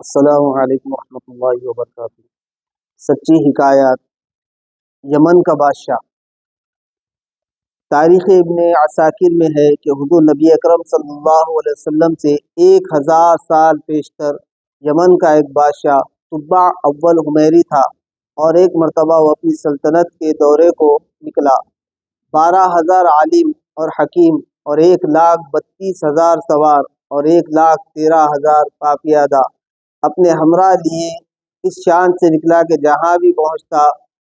السلام علیکم ورحمۃ اللہ وبرکاتہ۔ سچی حکایات۔ یمن کا بادشاہ۔ تاریخ ابن عساکر میں ہے کہ حضور نبی اکرم صلی اللہ علیہ وسلم سے 1000 سال پیشتر یمن کا ایک بادشاہ تبع اول حمیری تھا، اور ایک مرتبہ وہ اپنی سلطنت کے دورے کو نکلا۔ 12,000 عالم اور حکیم اور 1,32,000 سوار اور 1,13,000 پاپیادہ اپنے ہمراہ لیے اس شان سے نکلا کہ جہاں بھی پہنچتا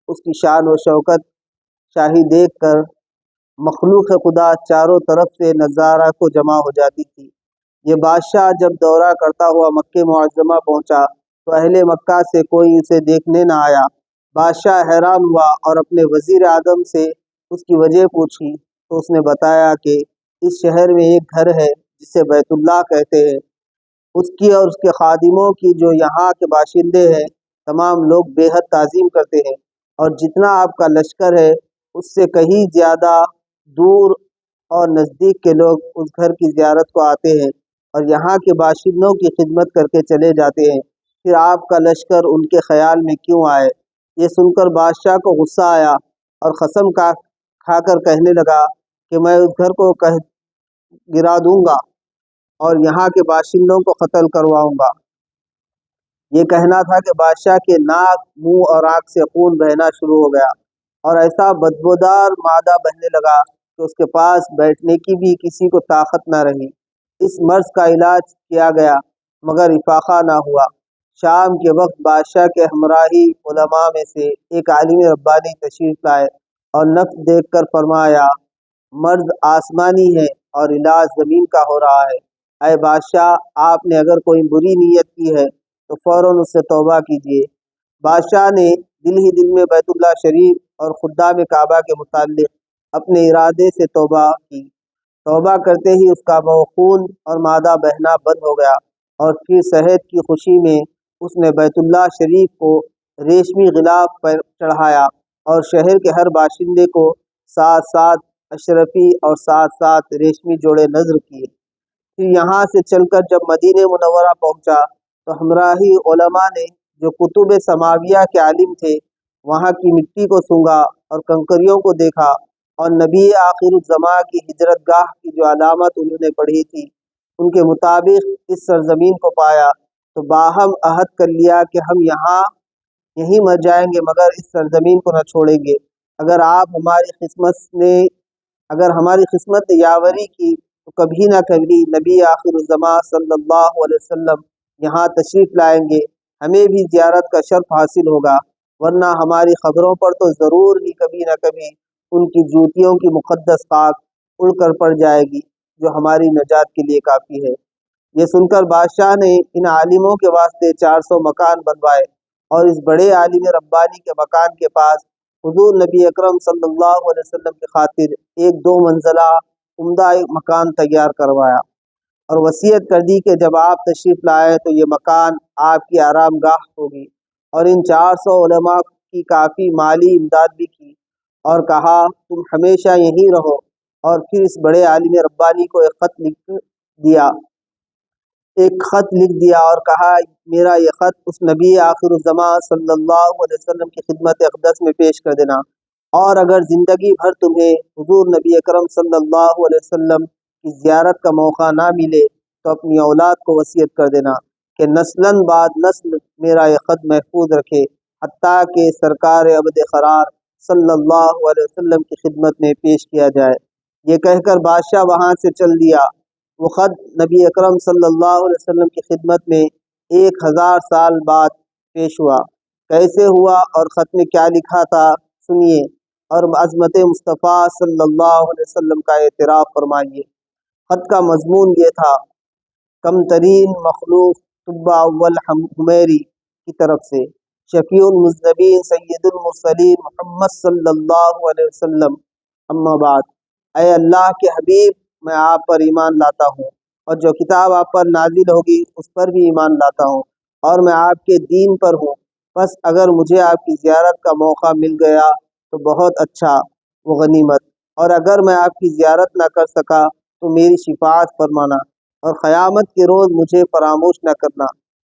اس کی شان و شوکت شاہی دیکھ کر مخلوق خدا چاروں طرف سے نظارہ کو جمع ہو جاتی تھی۔ یہ بادشاہ جب دورہ کرتا ہوا مکہ معظمہ پہنچا تو اہل مکہ سے کوئی اسے دیکھنے نہ آیا۔ بادشاہ حیران ہوا اور اپنے وزیر اعظم سے اس کی وجہ پوچھی تو اس نے بتایا کہ اس شہر میں ایک گھر ہے جسے بیت اللہ کہتے ہیں، اس کی اور اس کے خادموں کی جو یہاں کے باشندے ہیں تمام لوگ بے حد تعظیم کرتے ہیں، اور جتنا آپ کا لشکر ہے اس سے کہیں زیادہ دور اور نزدیک کے لوگ اس گھر کی زیارت کو آتے ہیں اور یہاں کے باشندوں کی خدمت کر کے چلے جاتے ہیں، پھر آپ کا لشکر ان کے خیال میں کیوں آئے؟ یہ سن کر بادشاہ کو غصہ آیا اور قسم کھا کر کہنے لگا کہ میں اس گھر کو گرا دوں گا اور یہاں کے باشندوں کو قتل کرواؤں گا۔ یہ کہنا تھا کہ بادشاہ کے ناک، منہ اور آنکھ سے خون بہنا شروع ہو گیا اور ایسا بدبودار مادہ بہنے لگا کہ اس کے پاس بیٹھنے کی بھی کسی کو طاقت نہ رہی۔ اس مرض کا علاج کیا گیا مگر افاقہ نہ ہوا۔ شام کے وقت بادشاہ کے ہمراہی علماء میں سے ایک عالم ربانی تشریف لائے اور نفس دیکھ کر فرمایا، مرض آسمانی ہے اور علاج زمین کا ہو رہا ہے۔ اے بادشاہ، آپ نے اگر کوئی بری نیت کی ہے تو فوراً اس سے توبہ کیجیے۔ بادشاہ نے دل ہی دل میں بیت اللہ شریف اور خدام کعبہ کے متعلق اپنے ارادے سے توبہ کی۔ توبہ کرتے ہی اس کا خون اور مادہ بہنا بند ہو گیا، اور پھر صحت کی خوشی میں اس نے بیت اللہ شریف کو ریشمی غلاف پر چڑھایا اور شہر کے ہر باشندے کو 7 اشرفی اور 7 ریشمی جوڑے نذر کیے۔ پھر یہاں سے چل کر جب مدینہ منورہ پہنچا تو ہمراہی علماء نے جو کتب سماویہ کے عالم تھے وہاں کی مٹی کو سونگھا اور کنکریوں کو دیکھا، اور نبی آخر الزماں کی ہجرت گاہ کی جو علامت انہوں نے پڑھی تھی ان کے مطابق اس سرزمین کو پایا، تو باہم عہد کر لیا کہ ہم یہیں مر جائیں گے مگر اس سرزمین کو نہ چھوڑیں گے۔ اگر ہماری قسمت نے یاوری کی تو کبھی نہ کبھی نبی آخر الزماں صلی اللہ علیہ وسلم یہاں تشریف لائیں گے، ہمیں بھی زیارت کا شرف حاصل ہوگا، ورنہ ہماری خبروں پر تو ضرور ہی کبھی نہ کبھی ان کی جوتیوں کی مقدس خاک اڑ کر پڑ جائے گی جو ہماری نجات کے لیے کافی ہے۔ یہ سن کر بادشاہ نے ان عالموں کے واسطے 400 مکان بنوائے، اور اس بڑے عالم ربانی کے مکان کے پاس حضور نبی اکرم صلی اللہ علیہ وسلم کی خاطر ایک 2 منزلہ عمدہ مکان تیار کروایا، اور وصیت کر دی کہ جب آپ تشریف لائے تو یہ مکان آپ کی آرام گاہ ہوگی، اور ان 400 علماء کی کافی مالی امداد بھی کی، اور کہا تم ہمیشہ یہیں رہو۔ اور پھر اس بڑے عالم ربانی کو ایک خط لکھ دیا اور کہا میرا یہ خط اس نبی آخر الزماں صلی اللہ علیہ وسلم کی خدمت اقدس میں پیش کر دینا، اور اگر زندگی بھر تمہیں حضور نبی اکرم صلی اللہ علیہ وسلم کی زیارت کا موقع نہ ملے تو اپنی اولاد کو وصیت کر دینا کہ نسلاً بعد نسل میرا یہ خط محفوظ رکھے، حتیٰ کہ سرکار ابد قرار صلی اللہ علیہ وسلم کی خدمت میں پیش کیا جائے۔ یہ کہہ کر بادشاہ وہاں سے چل دیا۔ وہ خط نبی اکرم صلی اللہ علیہ وسلم کی خدمت میں 1000 سال بعد پیش ہوا۔ کیسے ہوا اور خط میں کیا لکھا تھا سنیے، اور عظمت مصطفیٰ صلی اللہ علیہ وسلم کا اعتراف فرمائیے۔ خط کا مضمون یہ تھا، کم ترین مخلوق طب اول حمیری کی طرف سے، شفیع المذنبین سید المرسلین محمد صلی اللہ علیہ وسلم، اما بعد۔ اے اللہ کے حبیب، میں آپ پر ایمان لاتا ہوں اور جو کتاب آپ پر نازل ہوگی اس پر بھی ایمان لاتا ہوں، اور میں آپ کے دین پر ہوں، بس اگر مجھے آپ کی زیارت کا موقع مل گیا تو بہت اچھا، وہ غنیمت، اور اگر میں آپ کی زیارت نہ کر سکا تو میری شفاعت فرمانا، اور قیامت کے روز مجھے فراموش نہ کرنا۔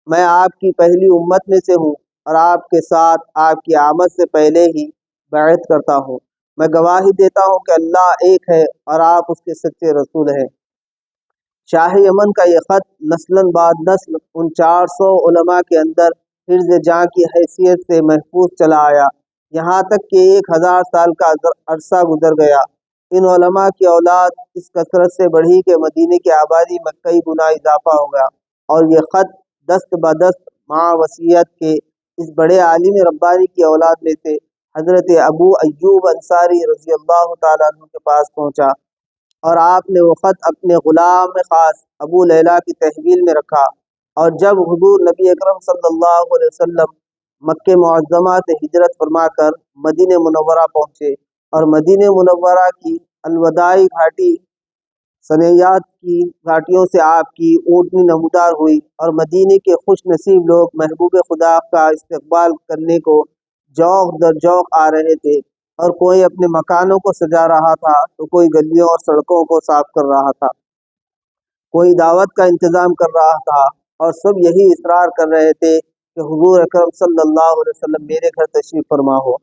میں آپ کی پہلی امت میں سے ہوں اور آپ کے ساتھ آپ کی آمد سے پہلے ہی بیعت کرتا ہوں۔ میں گواہی دیتا ہوں کہ اللہ ایک ہے اور آپ اس کے سچے رسول ہیں۔ شاہ یمن کا یہ خط نسلاً بعد نسل ان 400 علماء کے اندر حرز جاں کی حیثیت سے محفوظ چلا آیا، یہاں تک کہ 1000 سال کا عرصہ گزر گیا۔ ان علماء کی اولاد اس کثرت سے بڑھی کہ مدینے کی آبادی میں کئی گنا اضافہ ہو گیا، اور یہ خط دست بدست مع وصیت کے اس بڑے عالم ربانی کی اولاد میں سے حضرت ابو ایوب انصاری رضی اللہ تعالیٰ عنہ کے پاس پہنچا، اور آپ نے وہ خط اپنے غلام خاص ابو لیلہ کی تحویل میں رکھا۔ اور جب حضور نبی اکرم صلی اللہ علیہ وسلم مکہ معظمہ سے ہجرت فرما کر مدینہ منورہ پہنچے اور مدینہ منورہ کی الوداعی گھاٹی سنیات کی گھاٹیوں سے آپ کی اونٹنی نمودار ہوئی، اور مدینے کے خوش نصیب لوگ محبوب خدا کا استقبال کرنے کو جوق در جوق آ رہے تھے، اور کوئی اپنے مکانوں کو سجا رہا تھا تو کوئی گلیوں اور سڑکوں کو صاف کر رہا تھا، کوئی دعوت کا انتظام کر رہا تھا، اور سب یہی اصرار کر رہے تھے کہ حضور اکرم صلی اللہ علیہ وسلم میرے گھر تشریف فرما ہو۔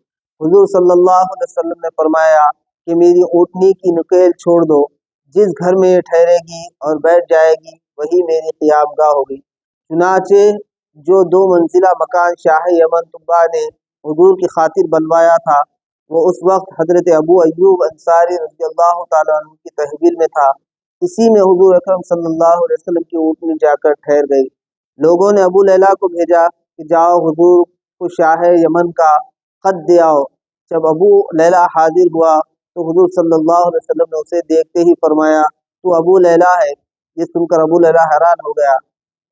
حضور صلی اللہ علیہ وسلم نے فرمایا کہ میری اونٹنی کی نکیل چھوڑ دو، جس گھر میں یہ ٹھہرے گی اور بیٹھ جائے گی وہی میری قیام گاہ ہوگی۔ چنانچہ جو 2 منزلہ مکان شاہ یمن طبا نے حضور کی خاطر بنوایا تھا، وہ اس وقت حضرت ابو ایوب انصاری رضی اللہ تعالیٰ عنہ کی تحویل میں تھا۔ اسی میں حضور اکرم صلی اللہ علیہ وسلم کی اونٹنی جا کر ٹھہر گئی۔ لوگوں نے ابو لیلہ کو بھیجا کہ جاؤ حضور کو شاہ یمن کا خط دے آؤ۔ جب ابو لیلہ حاضر ہوا تو حضور صلی اللہ علیہ وسلم نے اسے دیکھتے ہی فرمایا تو ابو لیلہ ہے؟ یہ سن کر ابو لیلہ حیران ہو گیا۔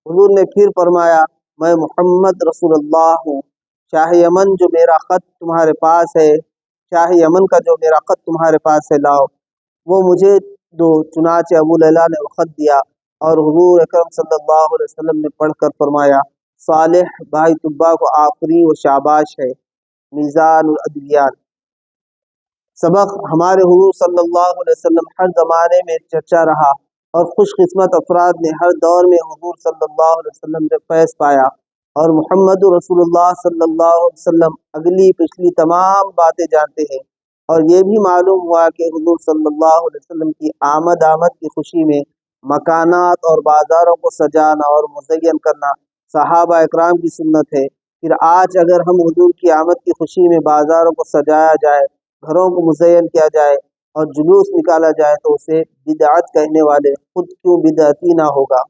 حضور نے پھر فرمایا میں محمد رسول اللہ ہوں، شاہ یمن جو میرا خط تمہارے پاس ہے، شاہ یمن کا جو میرا خط تمہارے پاس ہے لاؤ، وہ مجھے دو۔ چنانچہ ابو لیلہ نے وہ خط دیا، اور حضور اکرم صلی اللہ علیہ وسلم نے پڑھ کر فرمایا صالح بھائی طبا کو آفرین و شاباش ہے۔ میزان الادویان۔ سبق: ہمارے حضور صلی اللہ علیہ وسلم ہر زمانے میں چرچا رہا، اور خوش قسمت افراد نے ہر دور میں حضور صلی اللہ علیہ وسلم سے فیض پایا، اور محمد رسول اللہ صلی اللہ علیہ وسلم اگلی پچھلی تمام باتیں جانتے ہیں۔ اور یہ بھی معلوم ہوا کہ حضور صلی اللہ علیہ وسلم کی آمد کی خوشی میں مکانات اور بازاروں کو سجانا اور مزین کرنا صحابہ اکرام کی سنت ہے۔ پھر آج اگر ہم حضور کی آمد کی خوشی میں بازاروں کو سجایا جائے، گھروں کو مزین کیا جائے اور جلوس نکالا جائے تو اسے بدعت کہنے والے خود کیوں بدعتی نہ ہوگا۔